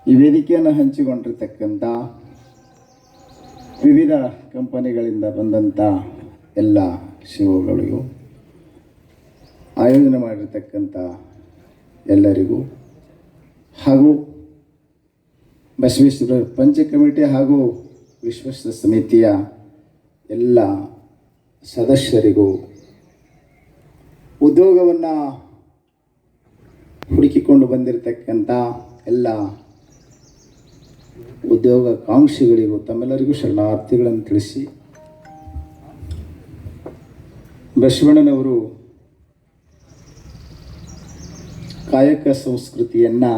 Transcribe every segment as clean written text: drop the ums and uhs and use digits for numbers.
ಈ ವೇದಿಕೆಯನ್ನು ಹಂಚಿಕೊಂಡಿರ್ತಕ್ಕಂಥ ವಿವಿಧ ಕಂಪನಿಗಳಿಂದ ಬಂದಂಥ ಎಲ್ಲ ಶಿವಗಳಿಗೂ, ಆಯೋಜನೆ ಮಾಡಿರ್ತಕ್ಕಂಥ ಎಲ್ಲರಿಗೂ ಹಾಗೂ ಬಸವೇಶ್ವರ ಪಂಚ ಕಮಿಟಿ ಹಾಗೂ ವಿಶ್ವಸ್ತ ಸಮಿತಿಯ ಎಲ್ಲ ಸದಸ್ಯರಿಗೂ, ಉದ್ಯೋಗವನ್ನು ಹುಡುಕಿಕೊಂಡು ಬಂದಿರತಕ್ಕಂಥ ಎಲ್ಲ ಉದ್ಯೋಗಾಕಾಂಕ್ಷಿಗಳಿಗೂ ತಮ್ಮೆಲ್ಲರಿಗೂ ಶರಣಾರ್ಥಿಗಳನ್ನು ತಿಳಿಸಿ, ಬಸವಣ್ಣನವರು ಕಾಯಕ ಸಂಸ್ಕೃತಿಯನ್ನು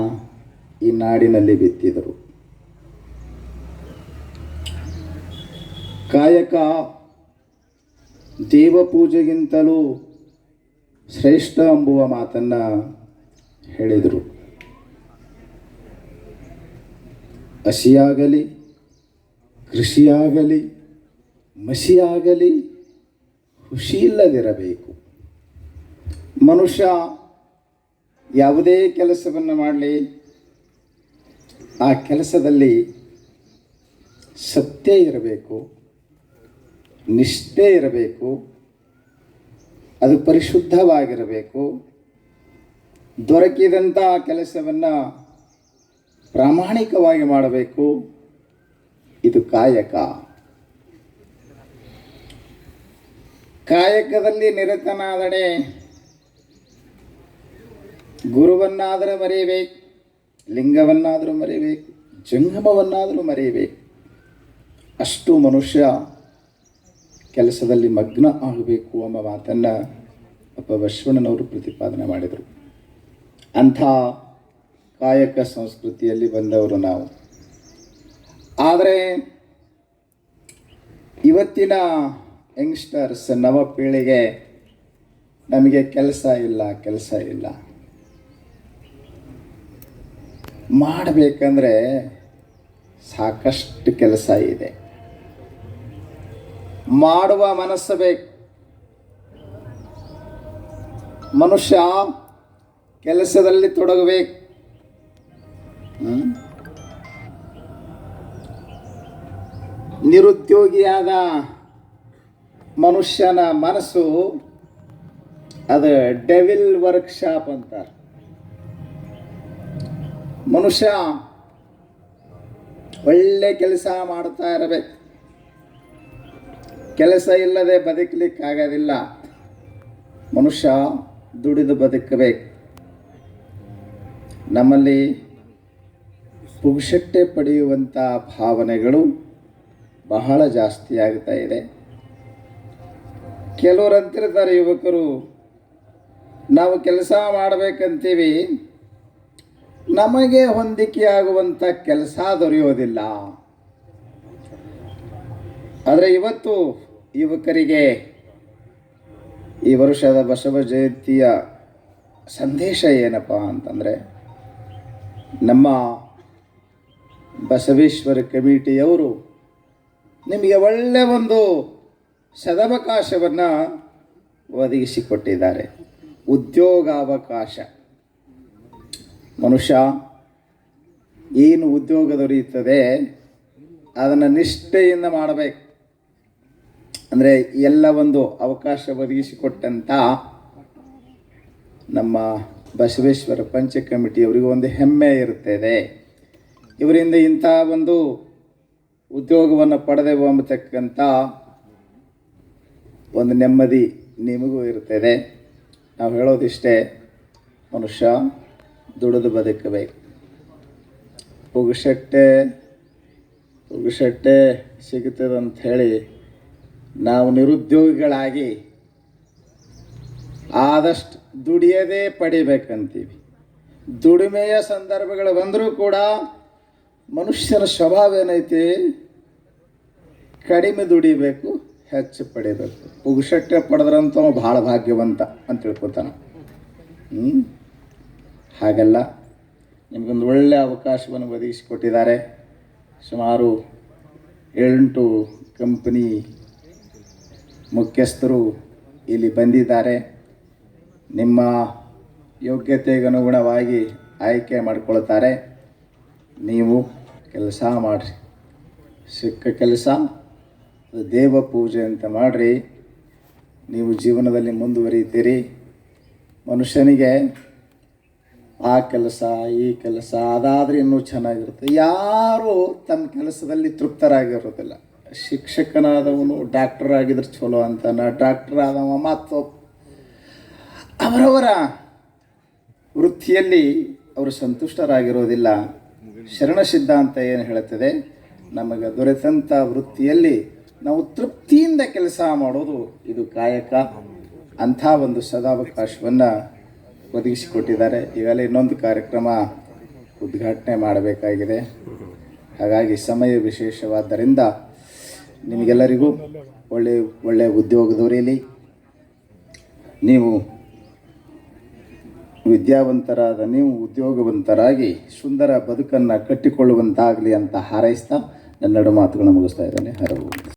ಈ ನಾಡಿನಲ್ಲಿ ಬಿತ್ತಿದರು. ಕಾಯಕ ದೇವ ಪೂಜೆಗಿಂತಲೂ ಶ್ರೇಷ್ಠ ಎಂಬುವ ಮಾತನ್ನು ಹೇಳಿದರು. ಹಸಿಯಾಗಲಿ, ಕೃಷಿಯಾಗಲಿ, ಮಸಿಯಾಗಲಿ ಖುಷಿಯಿಲ್ಲದಿರಬೇಕು. ಮನುಷ್ಯ ಯಾವುದೇ ಕೆಲಸವನ್ನು ಮಾಡಲಿ, ಆ ಕೆಲಸದಲ್ಲಿ ಸತ್ಯ ಇರಬೇಕು, ನಿಷ್ಠೆ ಇರಬೇಕು, ಅದು ಪರಿಶುದ್ಧವಾಗಿರಬೇಕು. ದೊರಕಿದಂಥ ಕೆಲಸವನ್ನು ಪ್ರಾಮಾಣಿಕವಾಗಿ ಮಾಡಬೇಕು. ಇದು ಕಾಯಕ. ಕಾಯಕದಲ್ಲಿ ನಿರತನಾದಡೆ ಗುರುವನ್ನಾದರೂ ಮರೆಯಬೇಕು, ಲಿಂಗವನ್ನಾದರೂ ಮರೆಯಬೇಕು, ಜಂಗಮವನ್ನಾದರೂ ಮರೆಯಬೇಕು. ಅಷ್ಟು ಮನುಷ್ಯ ಕೆಲಸದಲ್ಲಿ ಮಗ್ನ ಆಗಬೇಕು ಎಂಬ ಮಾತನ್ನು ಅಪ್ಪ ಬಸವಣ್ಣನವರು ಪ್ರತಿಪಾದನೆ ಮಾಡಿದರು. ಅಂಥ ಕಾಯಕ ಸಂಸ್ಕೃತಿಯಲ್ಲಿ ಬಂದವರು ನಾವು. ಆದರೆ ಇವತ್ತಿನ ಯಂಗ್ಸ್ಟರ್ಸ್, ನವ ಪೀಳಿಗೆ ನಮಗೆ ಕೆಲಸ ಇಲ್ಲ ಮಾಡಬೇಕಂದ್ರೆ ಸಾಕಷ್ಟು ಕೆಲಸ ಇದೆ. ಮಾಡುವ ಮನಸ್ಸು ಬೇಕು. ಮನುಷ್ಯ ಕೆಲಸದಲ್ಲಿ ತೊಡಗಬೇಕು. ನಿರುದ್ಯೋಗಿಯಾದ ಮನುಷ್ಯನ ಮನಸ್ಸು ಅದು ಡೆವಿಲ್ ವರ್ಕ್ಶಾಪ್ ಅಂತಾರೆ. ಮನುಷ್ಯ ಒಳ್ಳೆ ಕೆಲಸ ಮಾಡ್ತಾ ಇರಬೇಕು. ಕೆಲಸ ಇಲ್ಲದೆ ಬದುಕಲಿಕ್ಕಾಗೋದಿಲ್ಲ. ಮನುಷ್ಯ ದುಡಿದು ಬದುಕಬೇಕು. ನಮ್ಮಲ್ಲಿ ಪುಗ್ಸಟ್ಟೆ ಪಡೆಯುವಂಥ ಭಾವನೆಗಳು ಬಹಳ ಜಾಸ್ತಿ ಆಗ್ತಾ ಇದೆ. ಕೆಲವರು ಅಂತಿರ್ತಾರೆ, ಯುವಕರು, ನಾವು ಕೆಲಸ ಮಾಡಬೇಕಂತೀವಿ, ನಮಗೆ ಹೊಂದಿಕೆಯಾಗುವಂಥ ಕೆಲಸ ದೊರೆಯೋದಿಲ್ಲ. ಆದರೆ ಇವತ್ತು ಯುವಕರಿಗೆ ಈ ವರ್ಷದ ಬಸವ ಜಯಂತಿಯ ಸಂದೇಶ ಏನಪ್ಪ ಅಂತಂದರೆ, ನಮ್ಮ ಬಸವೇಶ್ವರ ಕಮಿಟಿಯವರು ನಿಮಗೆ ಒಳ್ಳೆಯ ಒಂದು ಸದವಕಾಶವನ್ನು ಒದಗಿಸಿಕೊಟ್ಟಿದ್ದಾರೆ. ಉದ್ಯೋಗಾವಕಾಶ. ಮನುಷ್ಯ ಏನು ಉದ್ಯೋಗ ದೊರೆಯುತ್ತದೆ ಅದನ್ನು ನಿಷ್ಠೆಯಿಂದ ಮಾಡಬೇಕು. ಅಂದರೆ ಎಲ್ಲ ಒಂದು ಅವಕಾಶ ಒದಗಿಸಿಕೊಟ್ಟಂಥ ನಮ್ಮ ಬಸವೇಶ್ವರ ಪಂಚ ಕಮಿಟಿಯವರಿಗೂ ಒಂದು ಹೆಮ್ಮೆ ಇರುತ್ತದೆ. ಇವರಿಂದ ಇಂಥ ಒಂದು ಉದ್ಯೋಗವನ್ನು ಪಡೆದೆವು ಎಂಬತಕ್ಕಂಥ ಒಂದು ನೆಮ್ಮದಿ ನಿಮಗೂ ಇರ್ತದೆ. ನಾವು ಹೇಳೋದಿಷ್ಟೇ, ಮನುಷ್ಯ ದುಡಿದು ಬದುಕಬೇಕು. ಪುಗ್ಸಟ್ಟೆ ಸಿಗುತ್ತದೆ ಅಂತ ಹೇಳಿ ನಾವು ನಿರುದ್ಯೋಗಿಗಳಾಗಿ ಆದಷ್ಟು ದುಡಿಯದೇ ಪಡಿಬೇಕಂತೀವಿ. ದುಡಿಮೆಯ ಸಂದರ್ಭಗಳು ಬಂದರೂ ಕೂಡ ಮನುಷ್ಯನ ಸ್ವಭಾವ ಏನೈತಿ, ಕಡಿಮೆ ದುಡಿಬೇಕು, ಹೆಚ್ಚು ಪಡಿಬೇಕು. ಪುಗ್ಸಟ್ಟೆ ಪಡೆದ್ರಂತ ಭಾಳ ಭಾಗ್ಯವಂತ ಅಂತ ತಿಳ್ಕೊತಾನೆ. ಹಾಗಲ್ಲ, ನಿಮಗೊಂದು ಒಳ್ಳೆಯ ಅವಕಾಶವನ್ನು ಒದಗಿಸಿಕೊಟ್ಟಿದ್ದಾರೆ. ಸುಮಾರು 7-8 ಕಂಪನಿ ಮುಖ್ಯಸ್ಥರು ಇಲ್ಲಿ ಬಂದಿದ್ದಾರೆ. ನಿಮ್ಮ ಯೋಗ್ಯತೆಗೆ ಅನುಗುಣವಾಗಿ ಆಯ್ಕೆ ಮಾಡಿಕೊಳ್ತಾರೆ. ನೀವು ಕೆಲಸ ಮಾಡಿರಿ. ಸಿಕ್ಕ ಕೆಲಸ ಅದು ದೇವ ಪೂಜೆ ಅಂತ ಮಾಡಿರಿ. ನೀವು ಜೀವನದಲ್ಲಿ ಮುಂದುವರಿತೀರಿ. ಮನುಷ್ಯನಿಗೆ ಆ ಕೆಲಸ ಈ ಕೆಲಸ ಅದಾದರೆ ಇನ್ನೂ ಚೆನ್ನಾಗಿರುತ್ತೆ. ಯಾರೂ ತನ್ನ ಕೆಲಸದಲ್ಲಿ ತೃಪ್ತರಾಗಿರೋದಿಲ್ಲ. ಶಿಕ್ಷಕನಾದವನು ಡಾಕ್ಟರ್ ಆಗಿದ್ರೆ ಚಲೋ ಅಂತಾನೆ, ಡಾಕ್ಟರ್ ಆದವ ಮತ್ತು ಅವರವರ ವೃತ್ತಿಯಲ್ಲಿ ಅವರು ಸಂತುಷ್ಟರಾಗಿರೋದಿಲ್ಲ. ಶರಣ ಸಿದ್ಧಾಂತ ಏನು ಹೇಳುತ್ತದೆ, ನಮಗೆ ದೊರೆತಂಥ ವೃತ್ತಿಯಲ್ಲಿ ನಾವು ತೃಪ್ತಿಯಿಂದ ಕೆಲಸ ಮಾಡೋದು ಇದು ಕಾಯಕ. ಅಂಥ ಒಂದು ಸದಾವಕಾಶವನ್ನು ಒದಗಿಸಿಕೊಟ್ಟಿದ್ದಾರೆ. ಈಗಲೇ ಇನ್ನೊಂದು ಕಾರ್ಯಕ್ರಮ ಉದ್ಘಾಟನೆ ಮಾಡಬೇಕಾಗಿದೆ. ಹಾಗಾಗಿ ಸಮಯ ವಿಶೇಷವಾದ್ದರಿಂದ ನಿಮಗೆಲ್ಲರಿಗೂ ಒಳ್ಳೆಯ ಉದ್ಯೋಗ ದೊರೆಯಲಿ. ನೀವು ವಿದ್ಯಾವಂತರಾದ ನೀವು ಉದ್ಯೋಗವಂತರಾಗಿ ಸುಂದರ ಬದುಕನ್ನು ಕಟ್ಟಿಕೊಳ್ಳುವಂತಾಗಲಿ ಅಂತ ಹಾರೈಸ್ತಾ ನನ್ನ ಮಾತುಗಳನ್ನು ಮುಗಿಸ್ತಾ ಇದ್ದೇನೆ. ಹರವು.